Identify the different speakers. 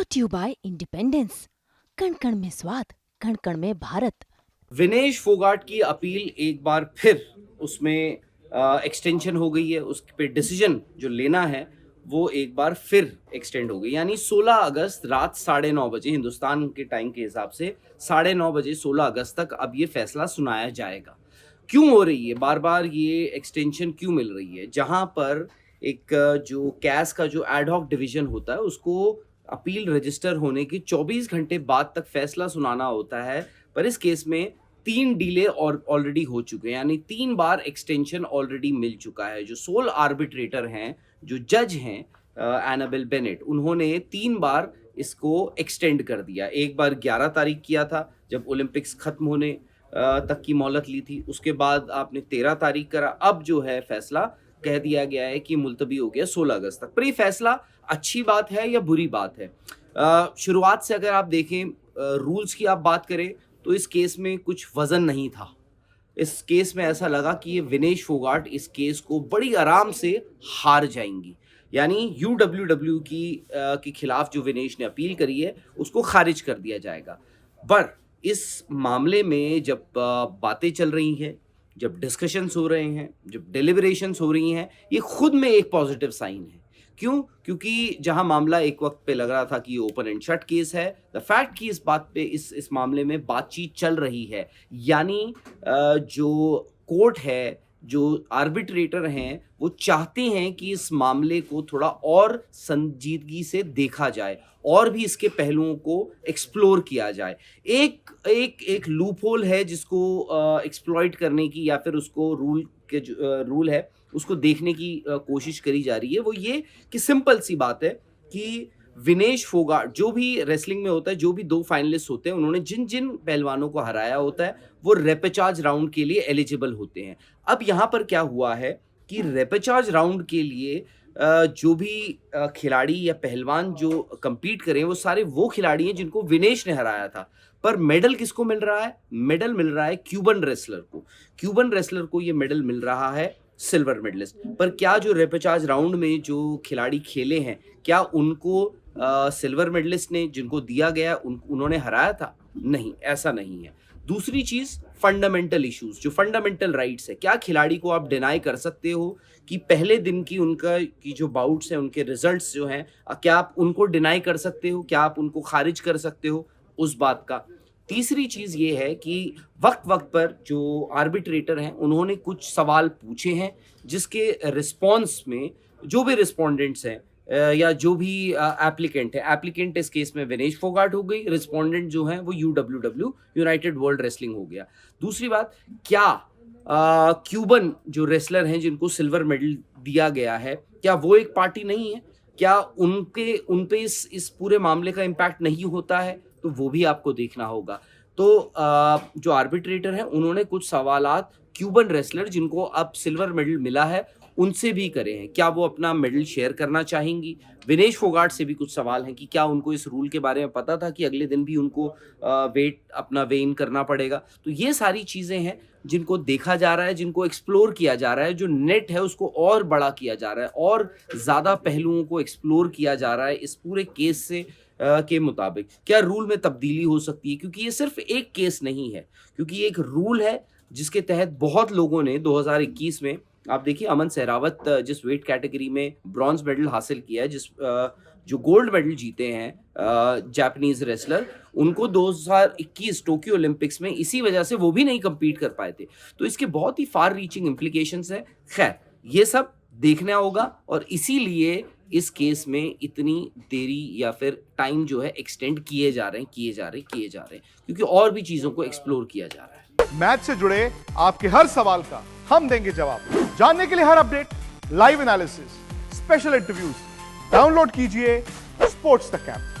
Speaker 1: Brought you bye independence. कण कण में स्वाद, कण कण में भारत।
Speaker 2: विनेश फोगाट की अपील एक बार फिर उसमें एक्सटेंशन हो गई है। उस पे डिसीजन जो लेना है वो एक बार फिर एक्सटेंड हो गई, यानी 16 अगस्त रात 9:30 बजे हिंदुस्तान के टाइम के हिसाब से 9:30 बजे 16 अगस्त तक अब ये फैसला सुनाया जाएगा। क्यों हो रही है बार बार ये एक्सटेंशन, क्यों मिल रही है? जहां पर एक जो कैस का जो एडहॉक डिवीजन होता है उसको अपील रजिस्टर होने के 24 घंटे बाद तक फैसला सुनाना होता है, पर इस केस में 3 डिले और ऑलरेडी हो चुके हैं, यानी 3 बार एक्सटेंशन ऑलरेडी मिल चुका है। जो सोल आर्बिट्रेटर हैं, जो जज हैं एनाबेल बेनेट, उन्होंने 3 बार इसको एक्सटेंड कर दिया। एक बार 11 तारीख किया था जब ओलंपिक्स खत्म होने तक की मोहलत ली थी, उसके बाद आपने 13 तारीख करा। अब जो है फैसला कह दिया गया है कि मुलतवी हो गया 16 अगस्त तक। पर ये फैसला अच्छी बात है या बुरी बात है? शुरुआत से अगर आप देखें, रूल्स की आप बात करें तो इस केस में कुछ वजन नहीं था। इस केस में ऐसा लगा कि ये विनेश फोगाट इस केस को बड़ी आराम से हार जाएंगी, यानी यूडब्ल्यूडब्ल्यू के खिलाफ जो विनेश ने अपील करी है उसको खारिज कर दिया जाएगा। पर इस मामले में जब बातें चल रही हैं, जब डिस्कशंस हो रहे हैं, जब डिलिबरेशंस हो रही हैं, ये खुद में एक पॉजिटिव साइन है। क्यों? क्योंकि जहां मामला एक वक्त पे लग रहा था कि ये ओपन एंड शट केस है, द फैक्ट कि इस बात पे इस मामले में बातचीत चल रही है, यानी जो कोर्ट है, जो आर्बिट्रेटर हैं, वो चाहते हैं कि इस मामले को थोड़ा और संजीदगी से देखा जाए और भी इसके पहलुओं को एक्सप्लोर किया जाए। एक लूप होल है जिसको एक्सप्लॉइट करने की, या फिर उसको रूल है उसको देखने की कोशिश करी जा रही है। वो ये कि सिंपल सी बात है कि विनेश फोगाट, जो भी रेसलिंग में होता है, जो भी 2 फाइनलिस्ट होते हैं, उन्होंने जिन जिन पहलवानों को हराया होता है वो रेपेचाज राउंड के लिए एलिजिबल होते हैं। अब यहाँ पर क्या हुआ है कि रेपेचाज राउंड के लिए जो भी खिलाड़ी या पहलवान जो compete करें वो सारे वो खिलाड़ी हैं जिनको विनेश ने हराया था। पर मेडल किसको मिल रहा है? मेडल मिल रहा है क्यूबन रेसलर को। क्यूबन रेसलर को ये मेडल मिल रहा है सिल्वर मेडलिस्ट। पर क्या जो रेपेचाज राउंड में जो खिलाड़ी खेले हैं, क्या उनको सिल्वर मेडलिस्ट ने जिनको दिया गया उन्होंने हराया था? नहीं, ऐसा नहीं है। दूसरी चीज, फंडामेंटल इश्यूज, जो फंडामेंटल राइट्स है, क्या खिलाड़ी को आप डिनाई कर सकते हो कि पहले दिन की जो बाउट्स हैं उनके रिजल्ट्स जो हैं, क्या आप उनको डिनाई कर सकते हो? क्या आप उनको खारिज कर सकते हो? उस बात का। तीसरी चीज ये है कि वक्त वक्त पर जो आर्बिट्रेटर हैं उन्होंने कुछ सवाल पूछे हैं, जिसके रिस्पॉन्स में जो भी रिस्पोंडेंट्स हैं या जो भी एप्लीकेंट इस केस में विनेश फोगाट हो गई, रिस्पोंडेंट जो हैं वो यूडब्ल्यूडब्ल्यू, यूनाइटेड वर्ल्ड रेसलिंग हो गया। दूसरी बात, क्या क्यूबन जो रेसलर हैं जिनको सिल्वर मेडल दिया गया है, क्या वो एक पार्टी नहीं है? क्या उनपे इस पूरे मामले का इम्पैक्ट नहीं होता है? तो वो भी आपको देखना होगा। तो जो आर्बिट्रेटर हैं उन्होंने कुछ सवालात क्यूबन रेसलर जिनको अब सिल्वर मेडल मिला है उनसे भी करे हैं। क्या वो अपना मेडल शेयर करना चाहेंगी? विनेश फोगाट से भी कुछ सवाल हैं कि क्या उनको इस रूल के बारे में पता था कि अगले दिन भी उनको वेट अपना वे इन करना पड़ेगा? तो ये सारी चीज़ें हैं जिनको देखा जा रहा है, जिनको एक्सप्लोर किया जा रहा है। जो नेट है उसको और बड़ा किया जा रहा है और ज़्यादा पहलुओं को एक्सप्लोर किया जा रहा है इस पूरे केस से के मुताबिक। क्या रूल में तब्दीली हो सकती है? क्योंकि ये सिर्फ एक केस नहीं है, क्योंकि एक रूल है जिसके तहत बहुत लोगों ने 2021 में, आप देखिए अमन सहरावत जिस वेट कैटेगरी में ब्रॉन्ज मेडल हासिल किया है, जो गोल्ड मेडल जीते हैं जापानीज रेसलर, उनको 2021 टोक्यो ओलंपिक्स में इसी वजह से वो भी नहीं compete कर पाए थे। तो इसके बहुत ही फार रीचिंग इम्प्लीकेशंस है। खैर, ये सब देखना होगा और इसीलिए इस केस में इतनी देरी या फिर टाइम जो है एक्सटेंड किए जा रहे हैं, क्योंकि और भी चीजों को एक्सप्लोर किया जा रहा है।
Speaker 3: मैच से जुड़े आपके हर सवाल का हम देंगे जवाब। जानने के लिए हर update, live analysis, special interviews, download कीजिए स्पोर्ट्स तक ऐप।